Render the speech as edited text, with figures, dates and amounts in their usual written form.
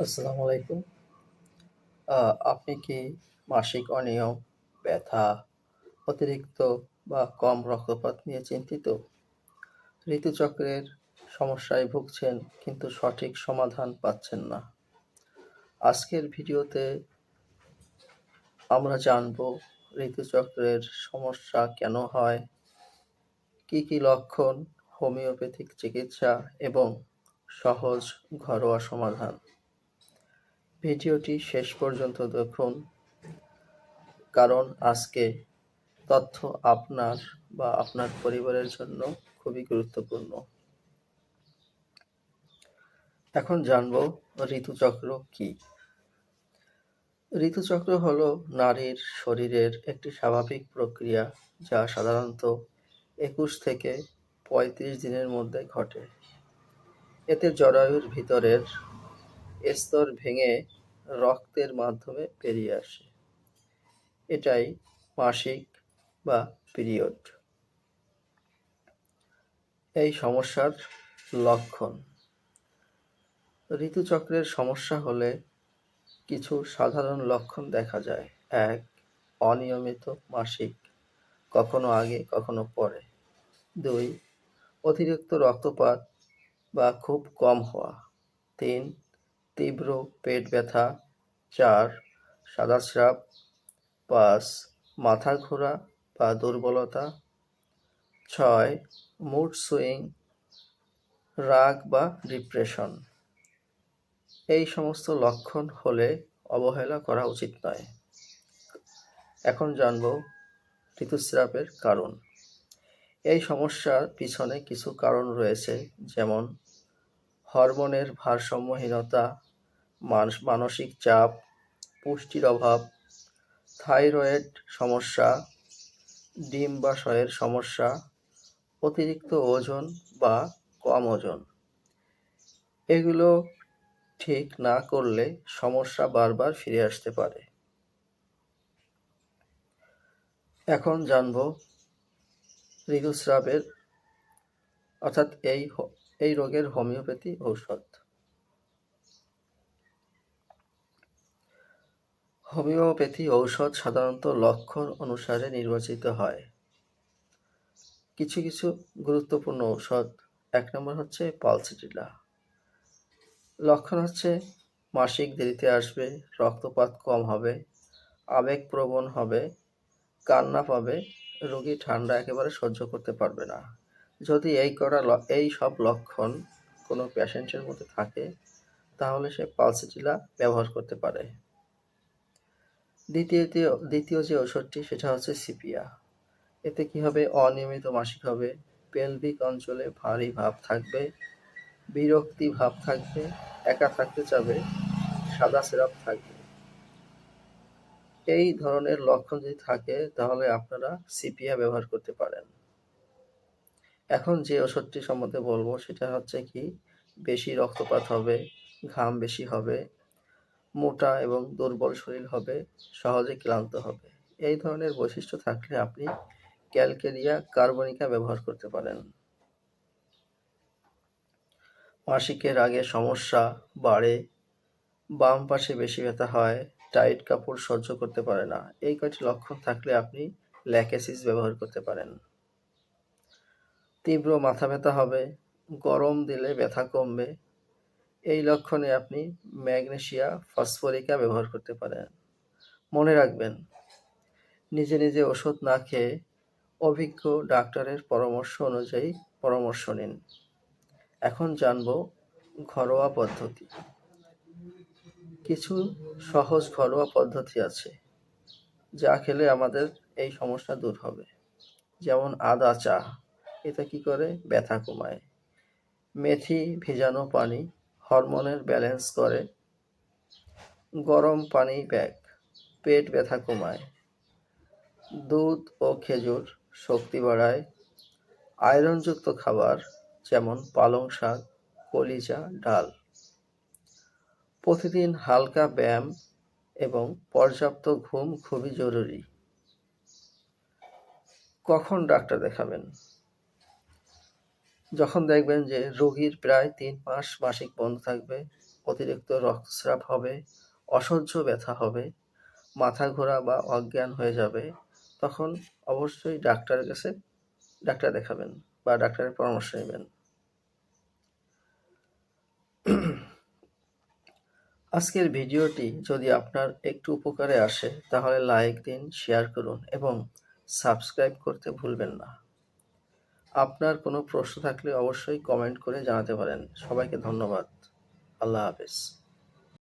আসসালামু আলাইকুম। আপনি কি মাসিক অনিয়ম, ব্যথা, অতিরিক্ত বা কম রক্তপাত নিয়ে চিন্তিত? ঋতুচক্রের সমস্যায় ভুগছেন কিন্তু সঠিক সমাধান পাচ্ছেন না। আজকের ভিডিওতে আমরা জানব ঋতুচক্রের সমস্যা কেন হয়, কী কী লক্ষণ, হোমিওপ্যাথিক চিকিৎসা এবং সহজ ঘরোয়া সমাধান। ভিডিওটি শেষ পর্যন্ত দেখুন, কারণ আজকে তথ্য আপনার বা আপনার পরিবারের জন্য খুবই গুরুত্বপূর্ণ। এখন জানব ঋতুচক্র কি। ঋতুচক্র হলো নারীর শরীরের একটি স্বাভাবিক প্রক্রিয়া যা সাধারণত ২১ থেকে ৩৫ দিনের মধ্যে ঘটে। এতে জরায়ুর ভিতরের স্তর ভেঙে রক্তের মাধ্যমে বেরিয়ে আসে। এটাই মাসিক বা পিরিয়ড। এই সমস্যার লক্ষণ। ঋতুচক্রের সমস্যা হলে কিছু সাধারণ লক্ষণ দেখা যায়। ১. অনিয়মিত মাসিক, কখনো আগে কখনো পরে। ২. অতিরিক্ত রক্তপাত বা খুব কম হওয়া। ৩. তীব্র পেট ব্যথা। ৪. সাদাস্রাব। ৫. মাথা ঘোরা বা দুর্বলতা। ৬. মুড সুইং, রাগ বা ডিপ্রেশন। এই সমস্ত লক্ষণ হলে অবহেলা করা উচিত নয়। এখন জানব ঋতুস্রাবের কারণ। এই সমস্যার পিছনে কিছু কারণ রয়েছে, যেমন হরমোনের ভারসাম্যহীনতা, মানসিক চাপ, পুষ্টির অভাব, থাইরয়েড সমস্যা, ডিম্বাশয়ের সমস্যা, অতিরিক্ত ওজন বা কম ওজন। এগুলো ঠিক না করলে সমস্যা বারবার ফিরে আসতে পারে। এখন জানব ঋতুস্রাবের অর্থাৎ এই রোগের হোমিওপ্যাথি ঔষধ। হোমিওপ্যাথি ঔষধ সাধারণত লক্ষণ অনুসারে নির্বাচিত হয়। কিছু কিছু গুরুত্বপূর্ণ ঔষধ। ১ নম্বর হচ্ছে পালসিটিলা। লক্ষণ হচ্ছে মাসিক দেরিতে আসবে, রক্তপাত কম হবে, আবেগপ্রবণ হবে, কান্না পাবে, রোগী ঠান্ডা একেবারে সহ্য করতে পারবে না। যদি এই সব লক্ষণ কোনো পেশেন্টের মধ্যে থাকে, তাহলে সে পালসিটিলা ব্যবহার করতে পারে। দ্বিতীয় যে ওষুধটি সেটা হচ্ছে সিপিয়া। এতে কি হবে? অনিয়মিত মাসিক হবে, পেলভিক অঞ্চলে ভারী ভাব থাকবে, বিরক্তি ভাব থাকবে, একা থাকতে চাবে, সাদা সিরাপ থাকবে। এই ধরনের লক্ষণ যদি থাকে তাহলে আপনারা সিপিয়া ব্যবহার করতে পারেন। এখন যে ওষুধটি সম্বন্ধে বলবো সেটা হচ্ছে কি, বেশি রক্তপাত হবে, ঘাম বেশি হবে, মোটা এবং দুর্বল শরীর হবে, সহজে ক্লান্ত হবে। এই ধরনের বৈশিষ্ট্য থাকলে আপনি ক্যালকেরিয়া কার্বনিকা ব্যবহার করতে পারেন। মাসিকের আগে সমস্যা বাড়ে, বাম পাশে বেশি ব্যথা হয়, টাইট কাপড় সহ্য করতে পারে না। এই কয়টি লক্ষণ থাকলে আপনি ল্যাকেসিস ব্যবহার করতে পারেন। তীব্র মাথা ব্যথা হবে, গরম দিলে ব্যথা কমবে। এই লক্ষণে আপনি ম্যাগনেসিয়া ফসফরিকা ব্যবহার করতে পারেন। মনে রাখবেন, নিজে নিজে ওষুধ না খেয়ে অভিজ্ঞ ডাক্তারের পরামর্শ অনুযায়ী পরামর্শ নিন। এখন জানব ঘরোয়া পদ্ধতি। কিছু সহজ ঘরোয়া পদ্ধতি আছে যা খেলে আমাদের এই সমস্যা দূর হবে। যেমন আদা চা, এটা কি করে? ব্যথা কমায়। মেথি ভেজানো পানি হরমোনের ব্যালেন্স করে। গরম পানি ব্যাগ পেট ব্যথা কমায়। দুধ ও খেজুর শক্তি বাড়ায়। আয়রনযুক্ত খাবার যেমন পালং শাক, কলিজা, ডাল। প্রতিদিন হালকা ব্যায়াম এবং পর্যাপ্ত ঘুম খুবই জরুরি। কখন ডাক্তার দেখাবেন? যখন দেখবেন যে রোগীর প্রায় ৩ মাস মাসিক বন্ধ থাকবে, অতিরিক্ত রক্তস্রাব হবে, অসহ্য ব্যথা হবে, মাথা ঘোরা বা অজ্ঞান হয়ে যাবে, তখন অবশ্যই ডাক্তার দেখাবেন বা ডাক্তারের পরামর্শ নেবেন। আজকের ভিডিওটি যদি আপনার একটু উপকারে আসে তাহলে লাইক দিন, শেয়ার করুন এবং সাবস্ক্রাইব করতে ভুলবেন না। আপনার কোনো প্রশ্ন থাকলে অবশ্যই কমেন্ট করে জানাতে পারেন। সবাইকে ধন্যবাদ। আল্লাহ হাফেজ।